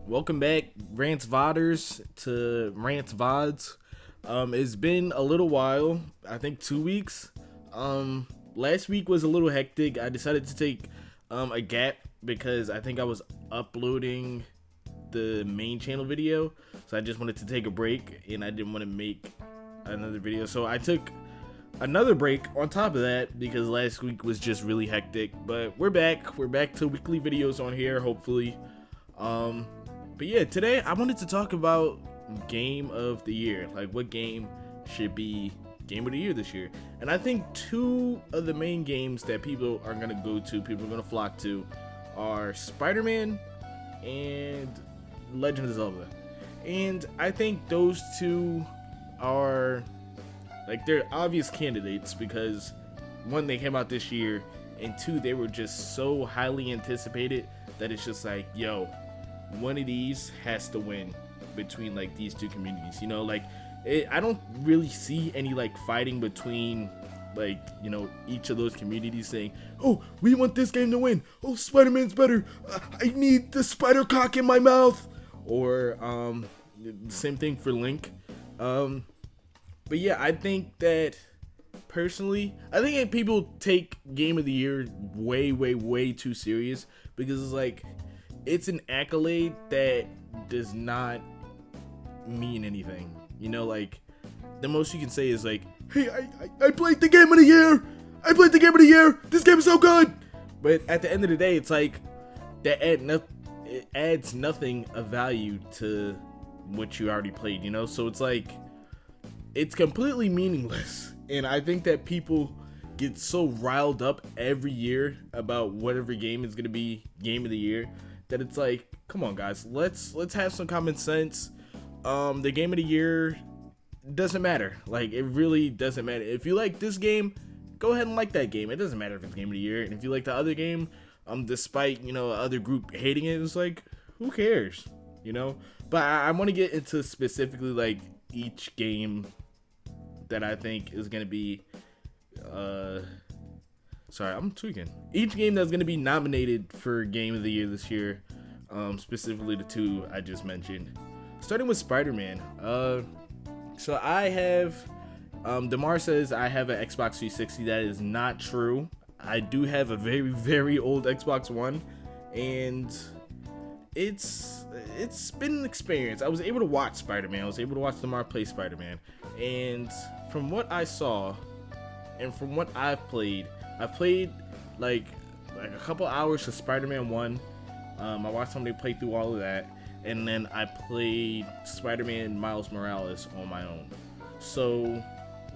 Welcome back, Rants Vodders, to Rants Vods. It's been a little while, I think 2 weeks. Last week was a little hectic. I decided to take a gap because I think I was uploading the main channel video, so I just wanted to take a break and I didn't want to make another video. So I took another break on top of that because last week was just really hectic. But we're back. We're back to weekly videos on here, hopefully. But yeah, today I wanted to talk about game of the year. Like, what game should be game of the year this year? And I think two of the main games that people are gonna go to, people are gonna flock to, are Spider-Man and Legend of Zelda. And I think those two are, like, they're obvious candidates because one, they came out this year, and two, they were just so highly anticipated that it's just like, yo, one of these has to win between like these two communities, you know. Like, I don't really see any like fighting between, like, you know, each of those communities saying, oh, we want this game to win, oh, Spider-Man's better, I need the spider cock in my mouth, or same thing for Link. But yeah, I think that personally, I think that people take game of the year way too serious, because it's like, it's an accolade that does not mean anything. You know, like, the most you can say is like, hey, I played the game of the year! I played the game of the year! This game is so good! But at the end of the day, it's like, it adds nothing of value to what you already played, you know? So it's like, it's completely meaningless. And I think that people get so riled up every year about whatever game is going to be game of the year, that it's like, come on guys, let's have some common sense. The game of the year doesn't matter. Like, it really doesn't matter. If you like this game, go ahead and like that game. It doesn't matter if it's game of the year. And if you like the other game, despite, you know, other group hating it, it's like, who cares, you know? But I want to get into specifically like each game that I think is gonna be sorry, I'm tweaking. Each game that's going to be nominated for Game of the Year this year, specifically the two I just mentioned. Starting with Spider-Man. So I have, Demar says I have an Xbox 360. That is not true. I do have a very old Xbox One, and it's been an experience. I was able to watch Spider-Man. I was able to watch Demar play Spider-Man, and from what I saw, and from what I've played like a couple hours of Spider-Man 1. I watched somebody play through all of that, and then I played Spider-Man Miles Morales on my own. So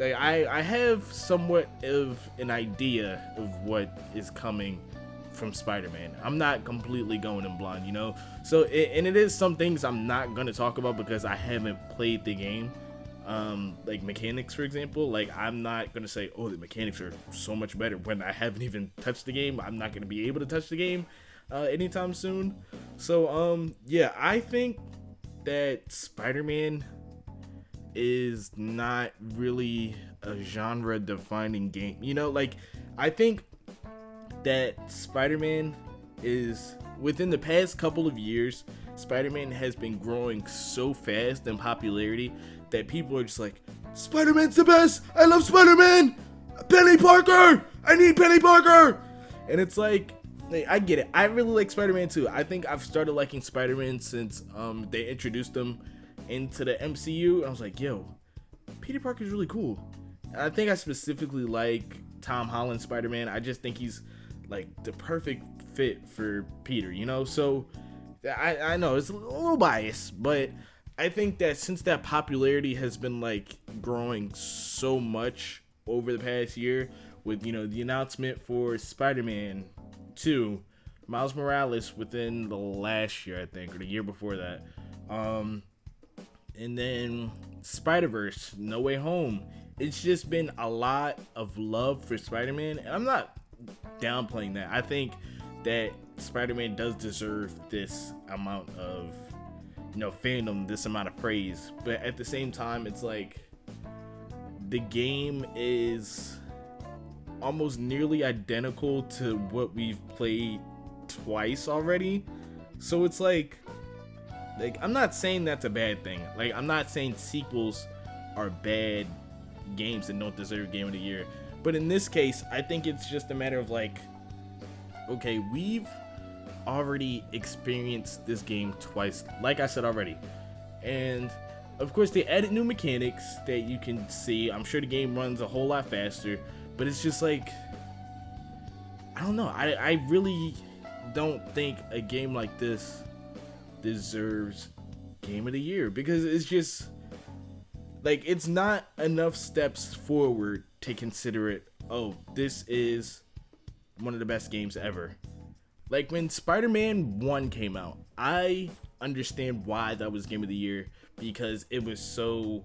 like, I have somewhat of an idea of what is coming from Spider-Man. I'm not completely going in blind, you know? So and it is some things I'm not going to talk about because I haven't played the game. Like mechanics, for example. Like, I'm not gonna say, oh, the mechanics are so much better when I haven't even touched the game. I'm not gonna be able to touch the game anytime soon. So yeah, I think that Spider-Man is not really a genre defining game, you know? Like, I think that Spider-Man is, within the past couple of years, Spider-Man has been growing so fast in popularity that people are just like, Spider-Man's the best! I love Spider-Man! Penny Parker! I need Penny Parker! And it's like, I get it. I really like Spider-Man too. I think I've started liking Spider-Man since they introduced him into the MCU. And I was like, yo, Peter Parker's really cool. And I think I specifically like Tom Holland's Spider-Man. I just think he's like the perfect fit for Peter, you know? So I know it's a little biased, but I think that since that popularity has been like growing so much over the past year, with, you know, the announcement for Spider-Man 2, Miles Morales within the last year, I think, or the year before that, and then Spider-Verse, No Way Home. It's just been a lot of love for Spider-Man, and I'm not downplaying that. I think that Spider-Man does deserve this amount of, you know, fandom, this amount of praise. But at the same time, it's like, the game is almost nearly identical to what we've played twice already. So it's like, Like, I'm not saying that's a bad thing. Like, I'm not saying sequels are bad games and don't deserve Game of the Year. But in this case, I think it's just a matter of like, okay, we've already experienced this game twice, like I said already. And of course, they added new mechanics that you can see. I'm sure the game runs a whole lot faster, but it's just like, I don't know. I really don't think a game like this deserves Game of the Year, because it's just like, it's not enough steps forward to consider it, oh, this is one of the best games ever. Like, when Spider-Man 1 came out, I understand why that was Game of the Year, because it was so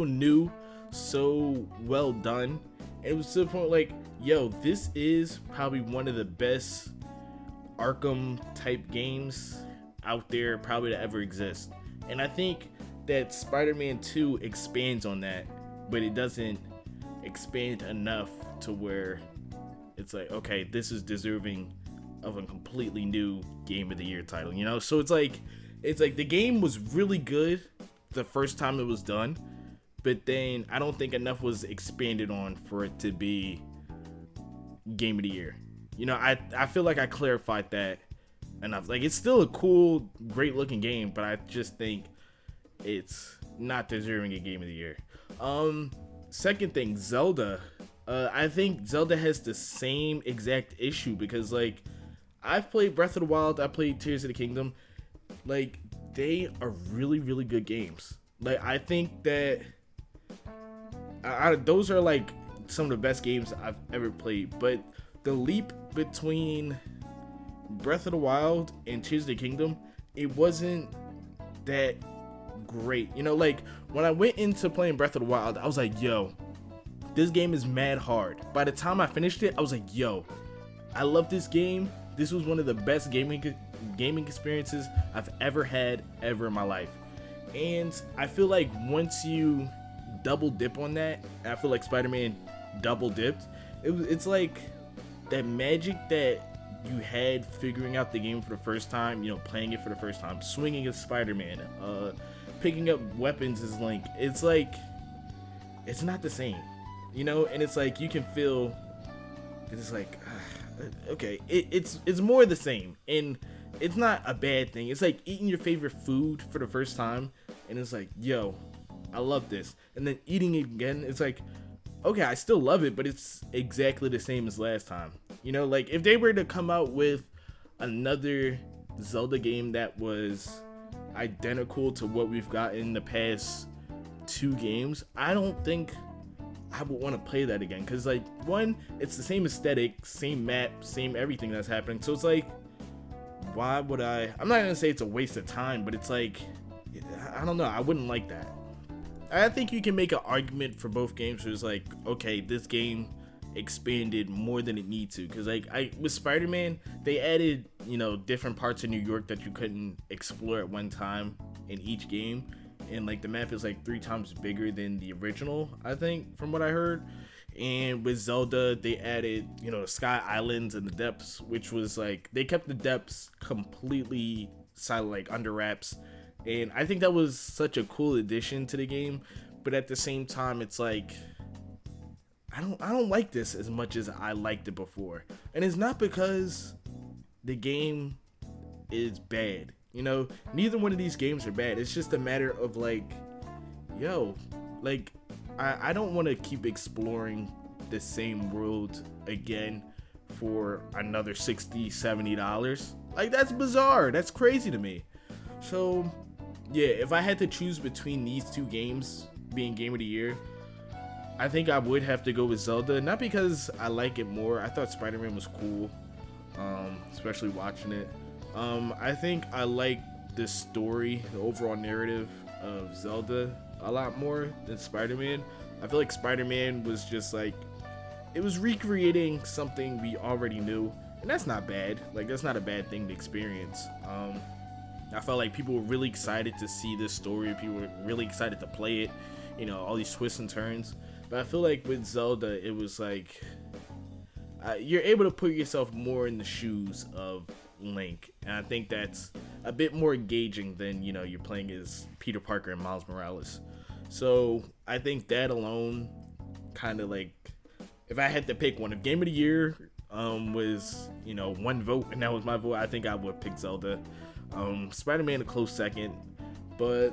new, so well done. It was to the point like, yo, this is probably one of the best Arkham type games out there probably to ever exist. And I think that Spider-Man 2 expands on that, but it doesn't expand enough to where it's like, okay, this is deserving of a completely new Game of the Year title, you know? So it's like the game was really good the first time it was done, but then I don't think enough was expanded on for it to be Game of the Year. You know, I feel like I clarified that enough. Like, it's still a cool, great looking game, but I just think it's not deserving a Game of the Year. Second thing, Zelda. I think Zelda has the same exact issue, because like, I've played Breath of the Wild, I played Tears of the Kingdom. Like, they are really, really good games. Like, I think that those are like some of the best games I've ever played. But the leap between Breath of the Wild and Tears of the Kingdom, it wasn't that great. You know, like, when I went into playing Breath of the Wild, I was like, yo, this game is mad hard. By the time I finished it, I was like, yo, I love this game. This was one of the best gaming experiences I've ever had in my life. And I feel like once you double dip on that, I feel like Spider-Man double dipped. It's like that magic that you had figuring out the game for the first time, you know, playing it for the first time, swinging as Spider-Man, picking up weapons as Link. It's like, it's not the same, you know? And it's like, you can feel, it's like, okay, it's more the same, and it's not a bad thing. It's like eating your favorite food for the first time, and it's like, yo, I love this, and then eating it again, it's like, okay, I still love it, but it's exactly the same as last time. You know, like, if they were to come out with another Zelda game that was identical to what we've got in the past 2 games, I don't think I would want to play that again, because like, one, it's the same aesthetic, same map, same everything that's happening, so it's like, why would I'm not gonna say it's a waste of time, but it's like, I don't know, I wouldn't like that. I think you can make an argument for both games where it's like, okay, this game expanded more than it needs to, because like, with Spider-Man, they added, you know, different parts of New York that you couldn't explore at one time in each game. And like, the map is like 3 times bigger than the original, I think, from what I heard. And with Zelda, they added, you know, Sky Islands and the depths, which was like, they kept the depths completely silent, like under wraps. And I think that was such a cool addition to the game. But at the same time, it's like, I don't like this as much as I liked it before. And it's not because the game is bad. You know, neither one of these games are bad. It's just a matter of like, yo, like, I don't want to keep exploring the same world again for another $60-$70. Like, that's bizarre. That's crazy to me. So, yeah, if I had to choose between these 2 games being Game of the Year, I think I would have to go with Zelda. Not because I like it more. I thought Spider-Man was cool, especially watching it. I think I like the story, the overall narrative of Zelda a lot more than Spider-Man. I feel like Spider-Man was just like, it was recreating something we already knew, and that's not bad. Like, that's not a bad thing to experience. I felt like people were really excited to see this story. People were really excited to play it, you know, all these twists and turns. But I feel like with Zelda, it was like, you're able to put yourself more in the shoes of Link, and I think that's a bit more engaging than, you know, you're playing as Peter Parker and Miles Morales. So I think that alone kind of like, if I had to pick one, if Game of the Year was, you know, one vote and that was my vote, I think I would pick Zelda. Spider-Man a close second, but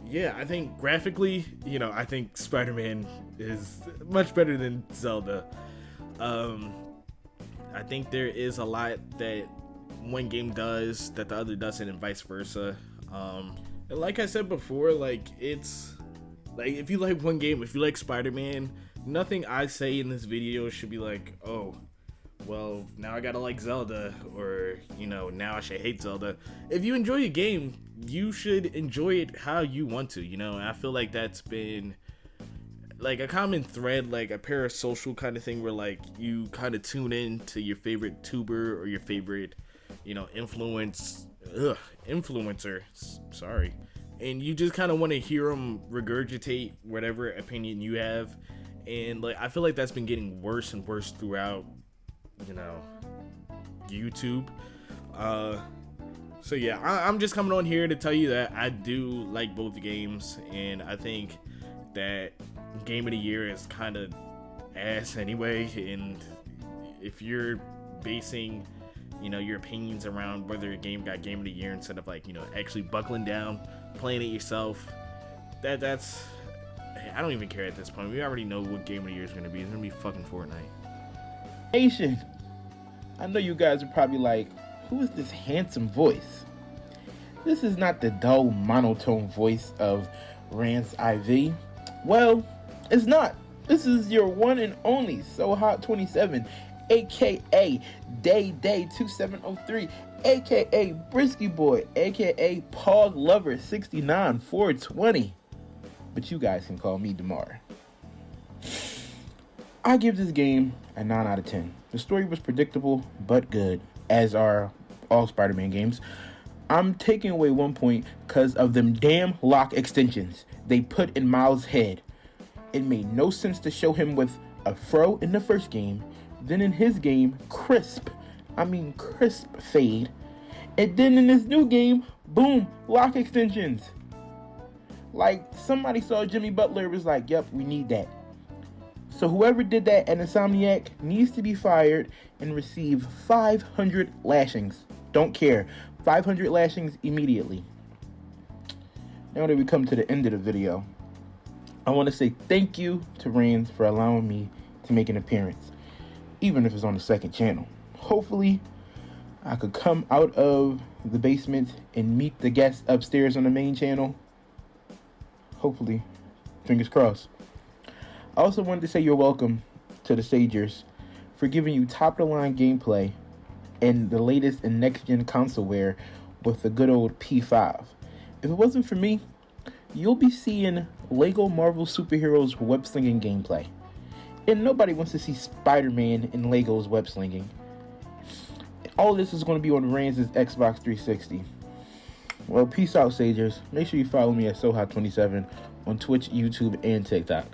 yeah, I think graphically, you know, I think Spider-Man is much better than Zelda. I think there is a lot that one game does that the other doesn't, and vice versa. And like I said before, like, it's like, if you like one game, if you like Spider-Man, nothing I say in this video should be like, oh, well, now I gotta like Zelda, or, you know, now I should hate Zelda. If you enjoy a game, you should enjoy it how you want to, you know. And I feel like that's been like a common thread, like a parasocial kind of thing, where like you kind of tune in to your favorite tuber or your favorite, you know, influencer, sorry, and you just kind of want to hear them regurgitate whatever opinion you have. And like, I feel like that's been getting worse and worse throughout, you know, YouTube. So yeah, I'm just coming on here to tell you that I do like both games, and I think that Game of the Year is kind of ass anyway. And if you're basing, you know, your opinions around whether a game got Game of the Year instead of, like, you know, actually buckling down, playing it yourself, that's I don't even care at this point. We already know what Game of the Year is going to be. It's going to be fucking Fortnite. Nation, I know you guys are probably like, who is this handsome voice? This is not the dull monotone voice of Rance IV. Well, it's not. This is your one and only Sohot27, aka Day2703, aka Brisky Boy, aka Pog Lover 69 420. But you guys can call me DeMar. I give this game a 9 out of 10. The story was predictable but good, as are all Spider-Man games. I'm taking away 1 point because of them damn lock extensions they put in Miles' head. It made no sense to show him with a fro in the first game, then in his game, crisp fade, and then in this new game, boom, lock extensions. Like, somebody saw Jimmy Butler, was like, yep, we need that. So whoever did that at Insomniac needs to be fired and receive 500 lashings. Don't care. 500 lashings immediately. Now that we come to the end of the video, I want to say thank you to Reigns for allowing me to make an appearance, even if it's on the second channel. Hopefully, I could come out of the basement and meet the guests upstairs on the main channel. Hopefully, fingers crossed. I also wanted to say you're welcome to the Stagers for giving you top-of-the-line gameplay and the latest and next-gen consoleware with the good old P5. If it wasn't for me, you'll be seeing Lego Marvel Superheroes web-slinging gameplay. And nobody wants to see Spider-Man in Lego's web-slinging. All of this is going to be on Reigns' Xbox 360. Well, peace out, Stagers. Make sure you follow me at Sohot27 on Twitch, YouTube, and TikTok.